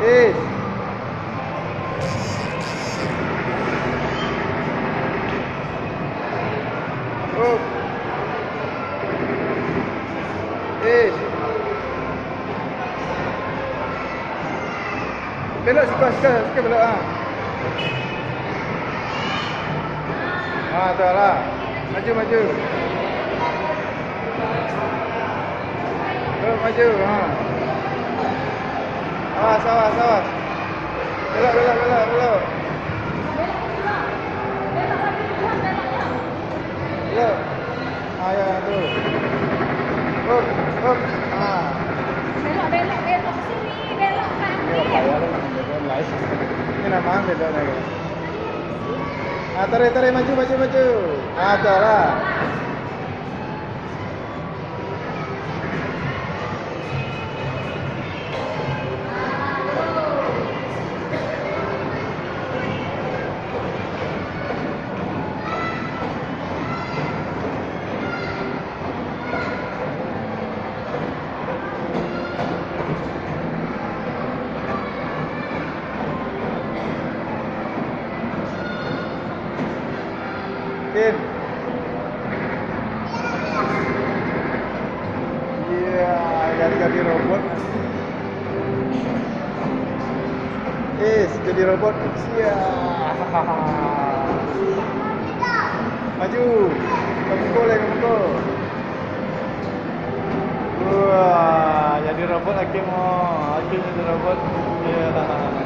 Eh. Oh. Eh. Belok sikit belok ah. Ah, tu lah. Maju. Oh, maju. Ha. Awas. Belok. Belok. Ah, ya tu. Hop. Ah. Belok ke sini, belok ke Ini apa ya? Ini nama belok lagi. Ah, tarik maju. Ah, tu lah. Ken. Iya, ganti robot. Jadi robot. Siap. Maju. Kamu. Wah, jadi robot Hakim mau. Hakim jadi robot. Iya.